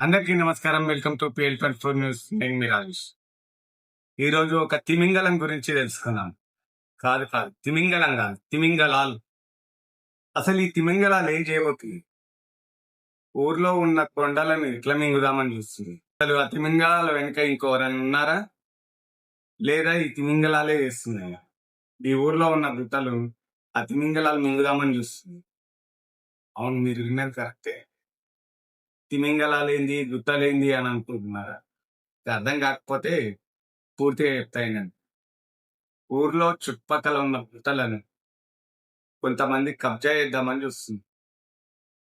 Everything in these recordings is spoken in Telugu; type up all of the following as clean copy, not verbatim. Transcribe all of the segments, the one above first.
అందరికీ నమస్కారం. Welcome to PL24 news. నేను మీ రాజేష్. ఈ రోజు ఒక తిమింగలం గురించి తెలుసుకుందాం. కాదు తిమింగలం కాదు, తిమింగలాలు. అసలు ఈ తిమింగలాలు ఏం చేయబోతుంది? ఊర్లో ఉన్న కొండలను ఇట్లా మింగుదామని చూస్తుంది. అసలు ఆ తిమింగలాల వెనుక ఇంకోరని ఉన్నారా, లేదా ఈ తిమింగలాలే చేస్తున్నాయా? ఈ ఊర్లో ఉన్న గుట్టలు ఆ తిమింగలాలు మింగుదామని చూస్తుంది. అవును, మీరు విన్నది కరెక్టే. తిమింగలాలేంది, గుట్టలేంది అని అనుకుంటున్నారా? అర్థం కాకపోతే పూర్తిగా చెప్తాను. ఊర్లో చుట్టుపక్కల ఉన్న గుట్టలను కొంతమంది కబ్జా చేద్దామని చూస్తుంది.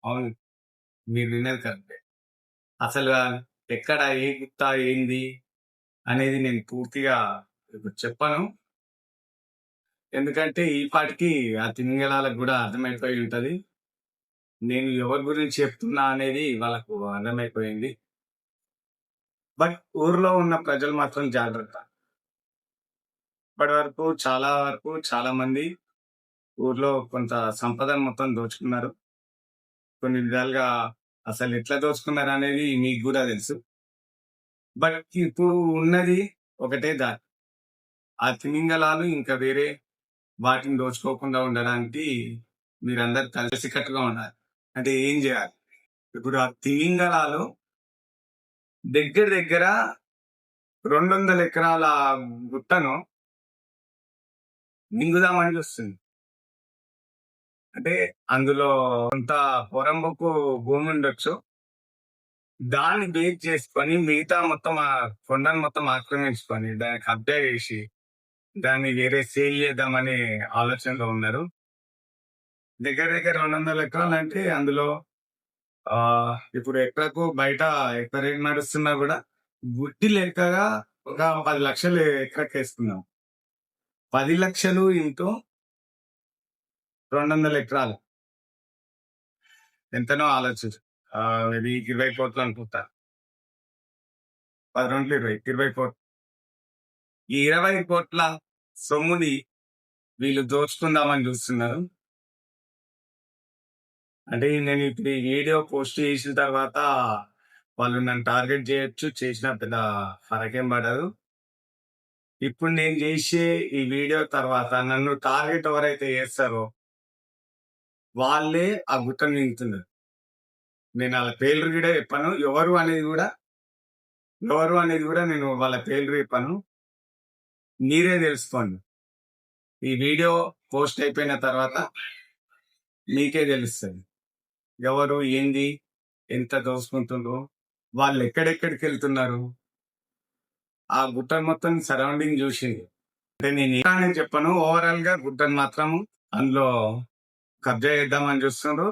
అవును, మీరు వినేది కరెక్టే. అసలు ఎక్కడ ఏ గుట్ట ఏంది అనేది నేను పూర్తిగా ఇప్పుడు చెప్పను. ఎందుకంటే ఈ పాటికి ఆ తిమింగలాలకు కూడా అర్థమైపోయి ఉంటది. నేను ఎవరి గురించి చెప్తున్నా అనేది వాళ్ళకు అర్థమైపోయింది. బట్ ఊర్లో ఉన్న ప్రజలు మాత్రం జాగ్రత్త. ఇప్పటి వరకు చాలా మంది ఊర్లో కొంత సంపదను మొత్తం దోచుకున్నారు. కొన్ని విధాలుగా అసలు ఎట్లా దోచుకున్నారు అనేది మీకు కూడా తెలుసు. బట్ ఇప్పుడు ఉన్నది ఒకటే దారి. ఆ తిమింగలాలు ఇంకా వేరే వాటిని దోచుకోకుండా ఉండడానికి మీరందరూ కలిసికట్టుగా ఉండాలి. అంటే ఏం చేయాలి? ఇప్పుడు ఆ తిమింగలాలు దగ్గర దగ్గర 200 ఎకరాల గుట్టను మింగుదామని చూస్తుంది. అంటే అందులో కొంత పొరంబొక్కు భూమి ఉండొచ్చు. దాన్ని బేస్ చేసుకొని మిగతా మొత్తం ఆ కొండను మొత్తం ఆక్రమించుకొని దాన్ని కబ్జా చేసి దాన్ని వేరే సేల్ చేద్దామనే ఆలోచనలో ఉన్నారు. దగ్గర దగ్గర 200 ఎకరాలు అంటే అందులో ఇప్పుడు ఎకరకు బయట ఎకర రేట్ నడుస్తున్నా కూడా గుడ్డి లెక్కగా ఒక 10 లక్షలు ఎకరకు వేసుకున్నాం. 10 లక్షలు ఇంటూ 200 ఎకరాలు ఎంతనో ఆలోచించు. ఇది 20 కోట్లు అనుకుంటా. 10 2 20 కోట్లు. ఈ 20 కోట్ల సొమ్ముని వీళ్ళు దోచుకుందామని చూస్తున్నారు. అంటే నేను ఇప్పుడు ఈ వీడియో పోస్ట్ చేసిన తర్వాత వాళ్ళు నన్ను టార్గెట్ చేయొచ్చు, చేసిన పెద్ద ఫరకేం పడదు. ఇప్పుడు నేను చేసే ఈ వీడియో తర్వాత నన్ను టార్గెట్ ఎవరైతే చేస్తారో వాళ్ళే ఆ గుట్టను మింగుతున్నారు. నేను వాళ్ళ పేర్లు కూడా చెప్పాను. ఎవరు అనేది కూడా నేను వాళ్ళ పేర్లు చెప్పాను. మీరే తెలుసుకోండి. ఈ వీడియో పోస్ట్ అయిపోయిన తర్వాత మీకే తెలుస్తుంది ఎవరు ఏంది, ఎంత దోసుకుంటుండ్రో, వాళ్ళు ఎక్కడెక్కడికి వెళ్తున్నారు. ఆ గుట్టను మొత్తం సరౌండింగ్ చూసింది. అంటే నేను చెప్పను, ఓవరాల్ గా గుట్టను మాత్రం అందులో కబ్జా చేద్దామని చూస్తుండ్రు.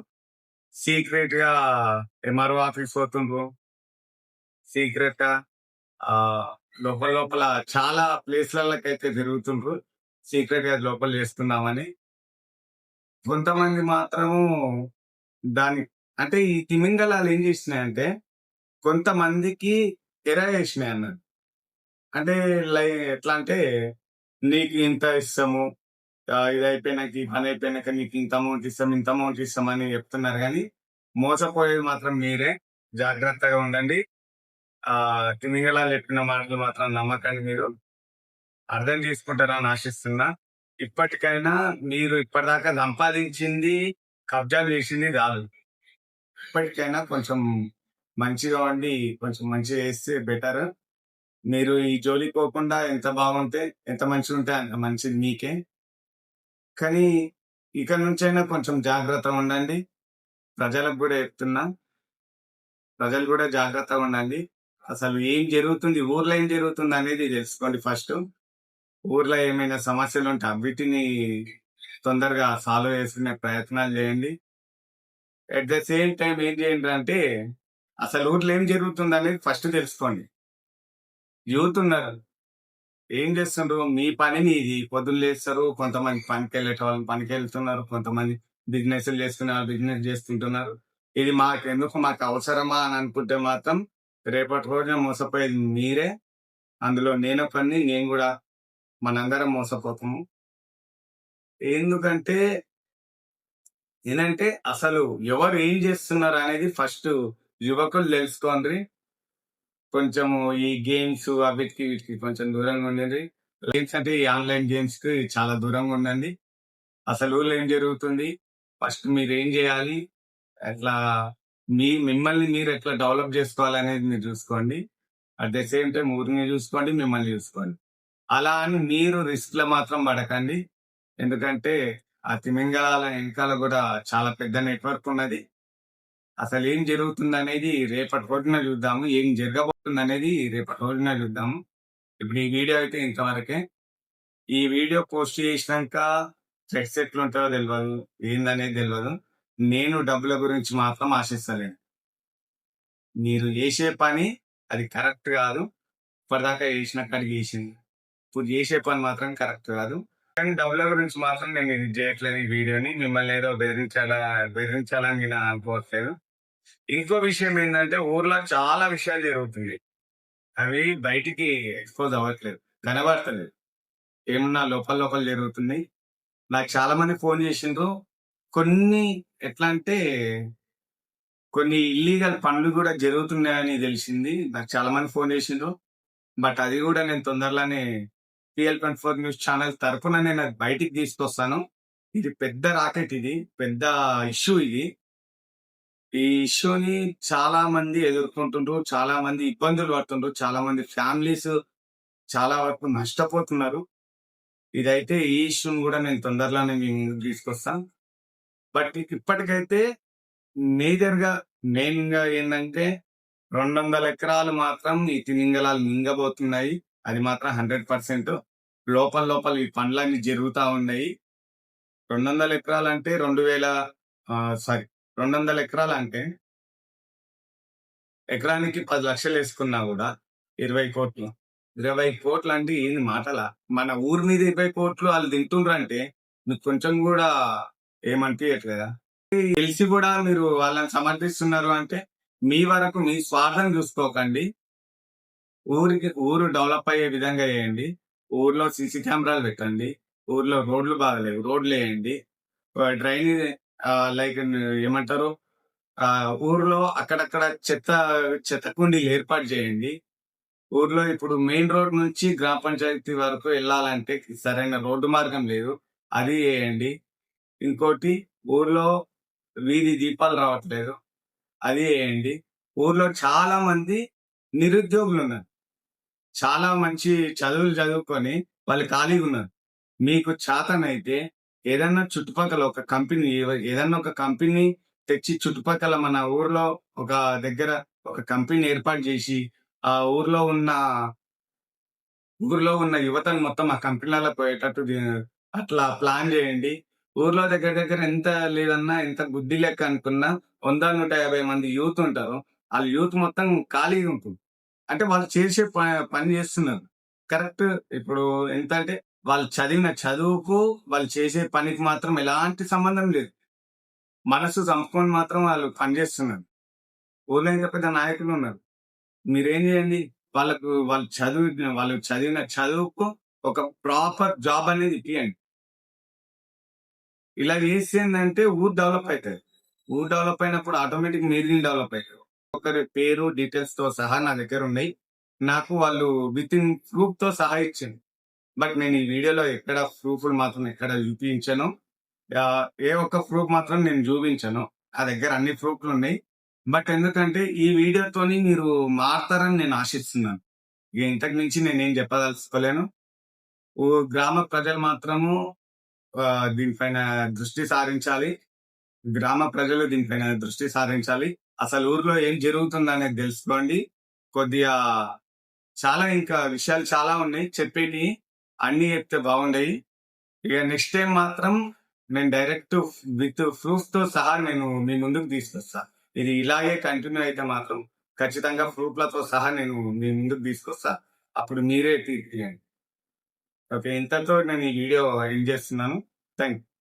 సీక్రెట్ గా MRO ఆఫీస్ పోతుండ్రు. సీక్రెట్ గా లోపల చాలా ప్లేస్లకి అయితే తిరుగుతుండ్రు. సీక్రెట్ గా లోపల చేస్తున్నామని. కొంతమంది మాత్రము దాని అంటే ఈ తిమింగలాలు ఏం చేసినాయంటే కొంతమందికి ఎరా చేసినాయి అన్నది. అంటే ఎట్లా అంటే నీకు ఇంత ఇస్తాము, ఇది అయిపోయినాక ఈ పని అయిపోయినాక నీకు ఇంత అమౌంట్ ఇస్తాం అని చెప్తున్నారు. కానీ మోసపోయేది మాత్రం మీరే. జాగ్రత్తగా ఉండండి. తిమింగలాలు చెప్పిన మాటలు మాత్రం నమ్మకండి. మీరు అర్థం చేసుకుంటారని ఆశిస్తున్నా. ఇప్పటికైనా మీరు ఇప్పటిదాకా సంపాదించింది కబ్జా చేసింది కాదు. ఇప్పటికైనా కొంచెం మంచిగా ఉండి కొంచెం మంచిగా చేస్తే బెటర్. మీరు ఈ జోలికి పోకుండా ఎంత బాగుంటే, ఎంత మంచిగా ఉంటే అంత మంచిది మీకే. కానీ ఇక నుంచైనా కొంచెం జాగ్రత్తగా ఉండండి. ప్రజలకు కూడా చెప్తున్నా, ప్రజలు కూడా జాగ్రత్తగా ఉండండి. అసలు ఏం జరుగుతుంది, ఊర్లో ఏం జరుగుతుంది అనేది తెలుసుకోండి ఫస్ట్. ఊర్లో ఏమైనా సమస్యలు ఉంటే వీటిని తొందరగా సాల్వ్ చేసుకునే ప్రయత్నాలు చేయండి. అట్ ద సేమ్ టైం ఏం చేయండి అంటే అసలు ఊర్లో ఏం జరుగుతుంది అనేది ఫస్ట్ తెలుసుకోండి. యూత్ ఉన్నారు, ఏం చేస్తుండ్రు, మీ పని మీది. పొద్దున్న లేస్తారు, కొంతమంది పనికి వెళ్ళేట వాళ్ళు పనికి వెళ్తున్నారు, కొంతమంది బిజినెస్లు చేసుకునే వాళ్ళు బిజినెస్ చేసుకుంటున్నారు. ఇది మాకు అవసరమా అని అనుకుంటే మాత్రం రేపటి రోజున మోసపోయేది మీరే. అందులో నేను కూడా మనందరం మోసపోతాము. ఏంటంటే అసలు ఎవరు ఏం చేస్తున్నారు అనేది ఫస్ట్ యువకులు తెలుసుకోండి. కొంచెము ఈ గేమ్స్ అవిటికి వీటికి కొంచెం దూరంగా ఉండండి. గేమ్స్ అంటే ఈ ఆన్‌లైన్ గేమ్స్‌కి చాలా దూరంగా ఉండండి. అసలు ఊర్లో ఏం జరుగుతుంది? ఫస్ట్ మీరేం జేయాలి? ఎట్లా మిమ్మల్ని మీరు ఎట్లా డెవలప్ జేసుకోవాలనేది మీరు జూసుకోండి. అట్ ద సేమ్ టైమ్ ఊరిని జూసుకోండి, మిమ్మల్ని జూసుకోండి. అలా అని మీరు రిస్క్‌లో మాత్రం పడకండి. ఎందుకంటే ఆ తిమింగలాల ఎనకాల గూడా చాలా పెద్ద నెట్‌వర్క్ ఉన్నది. అసలేం జరుగుతుందనేది రేపటి రోజున జూద్దాము. ఏం జరగబోతుందనేది రేపటి రోజున జూద్దాము. ఇప్పుడు ఈ వీడియో అయితే ఇంతవరకే. ఈ వీడియో పోస్ట్ చేసినంక స్ట్రెస్ ఎట్లుంటదో తెలవదు. ఏందనేది తెలవదు. నేను డబ్బుల గురించి మాత్రం ఆశిస్తలేను. మీరు చేసే పని అది కరెక్ట్ గాదు. ఇప్పటిదాకా చేసిన కాడికి చేసింది. ఇప్పుడు చేసే పని మాత్రం కరెక్ట్ గాదు. కానీ డబ్బుల గురించి మాత్రం నేను ఇది చేయట్లేదు ఈ వీడియోని. మిమ్మల్ని ఏదో బెదిరించాలని నేను అనుకోవట్లేదు. ఇంకో విషయం ఏందంటే ఊర్లో చాలా విషయాలు జరుగుతున్నాయి. అవి బయటికి ఎక్స్‌పోజ్ అవ్వట్లేదు. కనబడతలేదు. ఏమున్నా లోపల లోపల జరుగుతున్నాయి. నాకు చాలా మంది ఫోన్ చేసిండ్రు. కొన్ని ఎట్లా అంటే కొన్ని ఇల్లీగల్ పనులు గూడా జరుగుతున్నాయని తెలిసింది. నాకు చాలా మంది ఫోన్ చేసిండ్రు. బట్ అది గూడా నేను తొందరలోనే PL24 న్యూస్ ఛానల్ తరపున నేను అది బయటికి తీసుకొస్తాను. ఇది పెద్ద రాకెట్ ఇది. పెద్ద ఇష్యూ ఇది. ఈ ఇష్యూని చాలా మంది ఎదుర్కొంటుండ్రు. చాలా మంది ఇబ్బందులు పడుతుండ్రు. చాలా మంది ఫ్యామిలీస్ చాలా వరకు నష్టపోతున్నారు. ఇదైతే ఈ ఇష్యూని గూడా నేను తొందరలోనే మీ ముందుకు తీసుకొస్తా. బట్ ఇప్పటికైతే మేజర్‌గా మెయిన్‌గా ఏందంటే 200 ఎకరాలు మాత్రం ఈ తిమింగలాలు మింగబోతున్నాయి. అది మాత్రం 100% లోపల లోపల ఈ పనులన్నీ జరుగుతా ఉన్నాయి. 200 ఎకరాలంటే 200 ఎకరాలంటే ఎకరానికి 10,00,000 యేసుకున్నా గూడా 20,00,00,000. 20,00,00,000 అంటే ఏంది మాటలా? మన ఊరి మీద 20,00,00,000 ఆళ్ళు తింటుండ్రంటే మీకు కొంచెం గూడా ఏమనిపియట్లేదా? తెలిసి గూడా మీరు వాళ్ళని సమర్థిస్తున్నారు అంటే మీ వరకు మీ స్వార్థం జూసుకోకండి. ఊరు డెవలప్ అయ్యే విధంగా చేయండి. ఊర్లో సీసీ కెమెరాలు పెట్టండి. ఊర్లో రోడ్లు బాగాలేవు. రోడ్లేయండి. డ్రైనేజ్ లైక్ ఏమంటారు? ఊర్లో అక్కడక్కడ చెత్త కుండీలు ఏర్పాటు చేయండి. ఊర్లో ఇప్పుడు మెయిన్ రోడ్ నుంచి గ్రామ పంచాయతీ వరకు ఎళ్ళాలంటే సరైన రోడ్డు మార్గం లేదు. అది చేయండి. ఇంకోటి ఊర్లో వీధి దీపాలు రావట్లేదు. అది చేయండి. ఊర్లో చాలా మంది నిరుద్యోగులున్నారు. చాలా మంచి చదువులు చదువుకొని వాళ్ళు ఖాళీగున్నారు. మీకు చేతనైతే ఏదన్నా చుట్టుపక్కల ఒక కంపెనీ ఏదన్నా ఒక కంపెనీ తెచ్చి చుట్టుపక్కల మన ఊర్లో ఒక దగ్గర ఒక కంపెనీ ఏర్పాటు జేసి, ఆ ఊర్లో ఉన్న యువతను మొత్తం ఆ కంపెనీలలో పోయేటట్టు అట్లా ప్లాన్ జేయండి. ఊర్లో దగ్గర దగ్గర ఎంత లేదన్నా ఎంత గుడ్డి లెక్క అనుకున్నా 100, 150 మంది యూత్ ఉంటారు. ఆళ్ళ యూత్ మొత్తం ఖాళీగా ఉంటుంది. అంటే వాళ్ళు చేసే పని జేస్తున్నారు. కరెక్ట్. ఇప్పుడు ఎంతంటే వాళ్ళు చదివిన చదువుకు, వాళ్ళు చేసే పనికి మాత్రం ఎలాంటి సంబంధం లేదు. మనసు చంపుకొని మాత్రం వాళ్ళు పని జేస్తున్నారు. ఊర్లో ఇంకా పెద్ద నాయకులున్నారు. మీరేం జేయండి, వాళ్ళు చదివిన చదువుకు ఒక ప్రాపర్ జాబ్ అనేది ఇప్పియండి. ఇలా జేస్తే ఏందంటే ఊరు డెవలప్ అయితది. ఊరు డెవలప్ అయినప్పుడు ఆటోమేటిక్ మీరు గూడా డెవలప్ అయితరు. ఒకరి పేరు, డీటెయిల్స్‌తో సహా నా దగ్గరున్నాయి. నాకు వాళ్ళు వితిన్ ప్రూఫ్‌తో సహా ఇచ్చిండ్రు. బట్ నేను ఈ వీడియోలో ఎక్కడ ప్రూఫ్‌లు మాత్రం ఎక్కడ చూపించను. ఏ ఒక్క ప్రూఫ్ మాత్రం నేను చూపించను. నా దగ్గర అన్ని ప్రూఫ్‌లున్నాయి. బట్ ఎందుకంటే ఈ వీడియోతోని మీరు మారతారని నేను ఆశిస్తున్నాను. ఇగ ఇంతకు మించి నేనేం చెప్పదలుచుకోలేను. గ్రామ ప్రజలు మాత్రము దీనిపైన దృష్టి సారించాలి. గ్రామ ప్రజలు దీనిపైన దృష్టి సారించాలి. అసలు ఊర్లో ఏం జరుగుతుందనేది తెలుసుకోండి. కొద్దిగా చాలా ఇంకా విషయాలు చాలా ఉన్నాయి చెప్పేటియి. అన్నీ చెప్తే బాగుండేయి. ఇక నెక్స్ట్ టైమ్ మాత్రం నేను డైరెక్ట్ విత్ ప్రూఫ్‌తో సహా నేను మీ ముందుకు తీసుకొస్తా. ఇది ఇలాగే కంటిన్యూ అయితే మాత్రం ఖచ్చితంగా ప్రూఫ్‌లతో సహా నేను మీ ముందుకు తీసుకొస్తా. అప్పుడు మీరే తీర్పియండి. ఓకే. ఇంతటితో నేను ఈ వీడియో ఎండ్ చేస్తున్నాను. Thank you.